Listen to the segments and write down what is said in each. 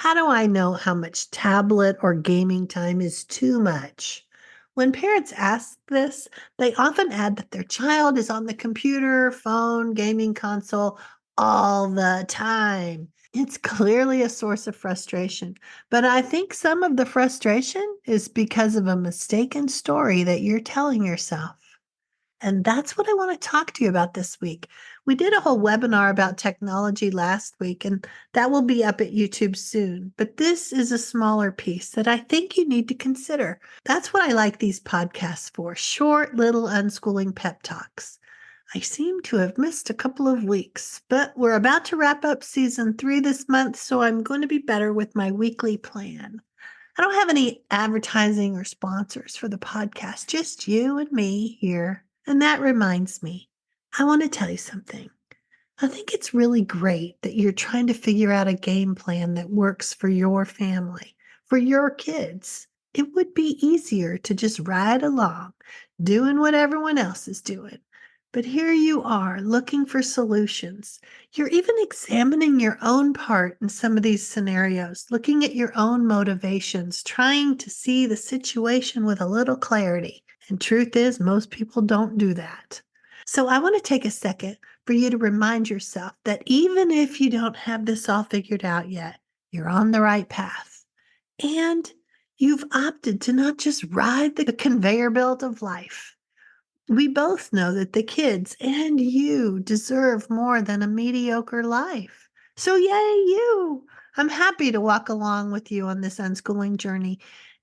How do I know how much tablet or gaming time is too much? When parents ask this, they often add that their child is on the computer, phone, gaming console all the time. It's clearly a source of frustration, but I think some of the frustration is because of a mistaken story that you're telling yourself. And that's what I want to talk to you about this week. We did a whole webinar about technology last week, and that will be up at YouTube soon. But this is a smaller piece that I think you need to consider. That's what I like these podcasts for, short little unschooling pep talks. I seem to have missed a couple of weeks, but we're about to wrap up season 3 this month, so I'm going to be better with my weekly plan. I don't have any advertising or sponsors for the podcast, just you and me here. And that reminds me, I want to tell you something. I think it's really great that you're trying to figure out a game plan that works for your family, for your kids. It would be easier to just ride along, doing what everyone else is doing. But here you are looking for solutions. You're even examining your own part in some of these scenarios, looking at your own motivations, trying to see the situation with a little clarity. And truth is, most people don't do that. So I want to take a second for you to remind yourself that even if you don't have this all figured out yet, you're on the right path. And you've opted to not just ride the conveyor belt of life. We both know that the kids and you deserve more than a mediocre life. So, yay, you! I'm happy to walk along with you on this unschooling journey.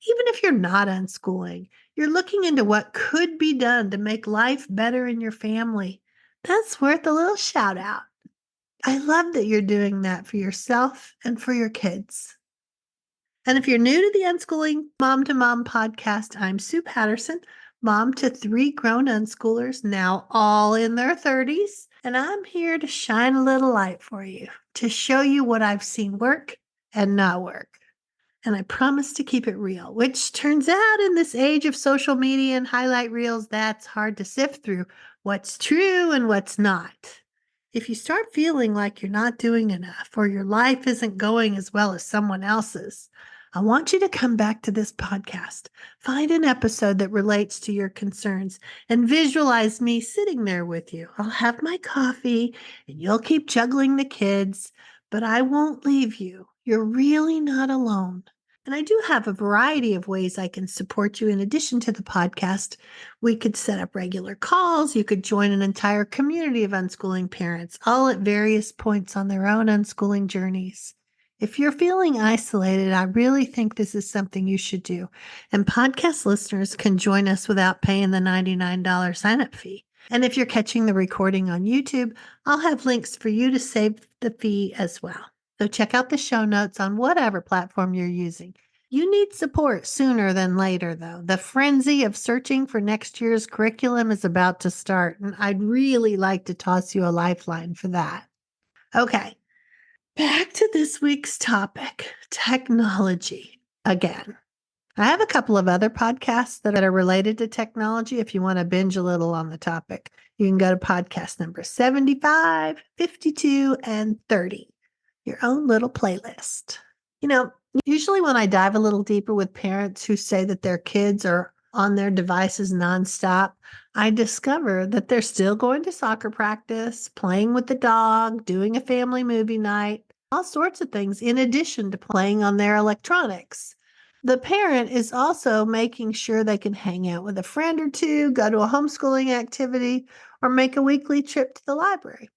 Even if you're not unschooling, you're looking into what could be done to make life better in your family. That's worth a little shout out. I love that you're doing that for yourself and for your kids. And if you're new to the Unschooling Mom to Mom podcast, I'm Sue Patterson, mom to 3 grown unschoolers, now all in their 30s. And I'm here to shine a little light for you, to show you what I've seen work and not work. And I promise to keep it real, which turns out in this age of social media and highlight reels, that's hard to sift through what's true and what's not. If you start feeling like you're not doing enough or your life isn't going as well as someone else's, I want you to come back to this podcast, find an episode that relates to your concerns, and visualize me sitting there with you. I'll have my coffee and you'll keep juggling the kids, but I won't leave you. You're really not alone. And I do have a variety of ways I can support you in addition to the podcast. We could set up regular calls. You could join an entire community of unschooling parents, all at various points on their own unschooling journeys. If you're feeling isolated, I really think this is something you should do. And podcast listeners can join us without paying the $99 sign-up fee. And if you're catching the recording on YouTube, I'll have links for you to save the fee as well. So check out the show notes on whatever platform you're using. You need support sooner than later, though. The frenzy of searching for next year's curriculum is about to start, and I'd really like to toss you a lifeline for that. Okay, back to this week's topic, technology again. I have a couple of other podcasts that are related to technology if you want to binge a little on the topic. You can go to podcast number 75, 52, and 30. Your own little playlist. Usually when I dive a little deeper with parents who say that their kids are on their devices nonstop, I discover that they're still going to soccer practice, playing with the dog, doing a family movie night, all sorts of things in addition to playing on their electronics. The parent is also making sure they can hang out with a friend or two, go to a homeschooling activity, or make a weekly trip to the library.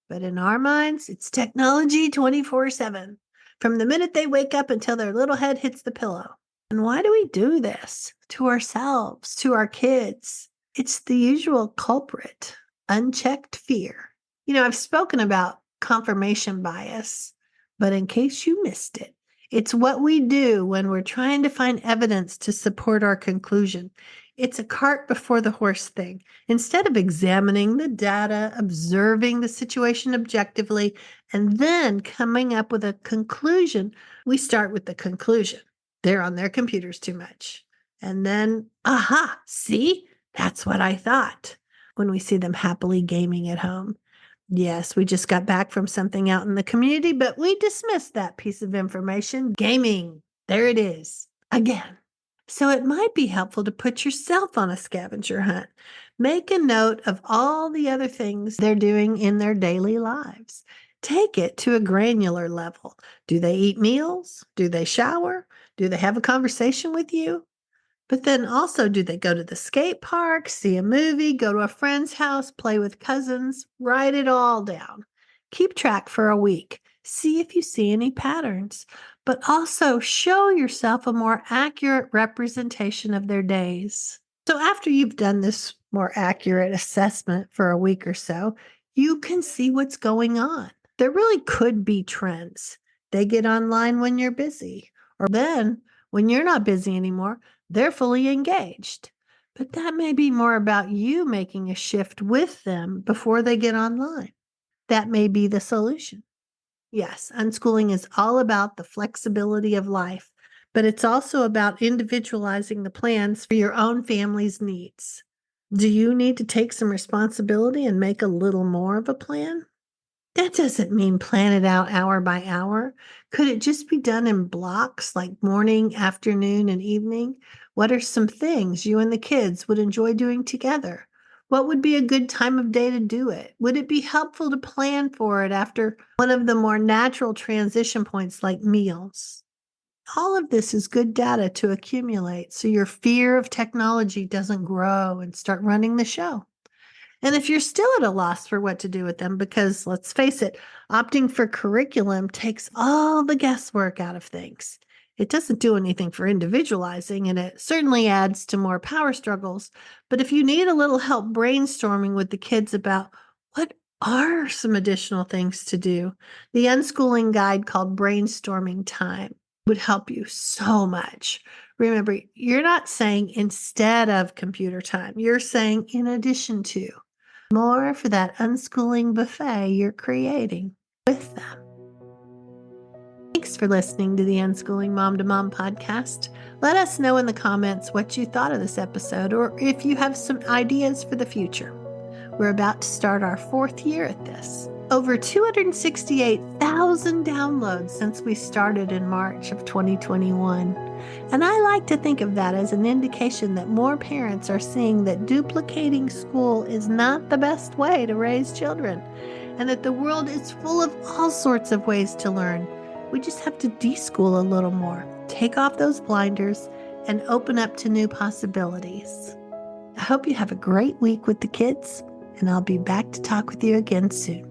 But in our minds, it's technology 24/7, from the minute they wake up until their little head hits the pillow. And why do we do this to ourselves, to our kids? It's the usual culprit, unchecked fear. I've spoken about confirmation bias, but in case you missed it, it's what we do when we're trying to find evidence to support our conclusion. It's a cart before the horse thing. Instead of examining the data, observing the situation objectively, and then coming up with a conclusion, we start with the conclusion. They're on their computers too much. And then, aha, see, that's what I thought when we see them happily gaming at home. Yes, we just got back from something out in the community, but we dismissed that piece of information. Gaming. There it is. Again. So it might be helpful to put yourself on a scavenger hunt. Make a note of all the other things they're doing in their daily lives. Take it to a granular level. Do they eat meals? Do they shower? Do they have a conversation with you? But then also, do they go to the skate park, see a movie, go to a friend's house, play with cousins? Write it all down. Keep track for a week. See if you see any patterns, but also show yourself a more accurate representation of their days. So, after you've done this more accurate assessment for a week or so, you can see what's going on. There really could be trends. They get online when you're busy, or then when you're not busy anymore they're fully engaged. But that may be more about you making a shift with them before they get online. That may be the solution. Yes, unschooling is all about the flexibility of life, but it's also about individualizing the plans for your own family's needs. Do you need to take some responsibility and make a little more of a plan? That doesn't mean plan it out hour by hour. Could it just be done in blocks like morning, afternoon, and evening? What are some things you and the kids would enjoy doing together? What would be a good time of day to do it? Would it be helpful to plan for it after one of the more natural transition points like meals? All of this is good data to accumulate so your fear of technology doesn't grow and start running the show. And if you're still at a loss for what to do with them, because let's face it, opting for curriculum takes all the guesswork out of things. It doesn't do anything for individualizing, and it certainly adds to more power struggles. But if you need a little help brainstorming with the kids about what are some additional things to do, the unschooling guide called Brainstorming Time would help you so much. Remember, you're not saying instead of computer time, you're saying in addition to. More for that unschooling buffet you're creating with them. Thanks for listening to the Unschooling Mom to Mom podcast. Let us know in the comments what you thought of this episode or if you have some ideas for the future. We're about to start our 4th year at this. Over 268,000 downloads since we started in March of 2021. And I like to think of that as an indication that more parents are seeing that duplicating school is not the best way to raise children, and that the world is full of all sorts of ways to learn. We just have to deschool a little more, take off those blinders, and open up to new possibilities. I hope you have a great week with the kids, and I'll be back to talk with you again soon.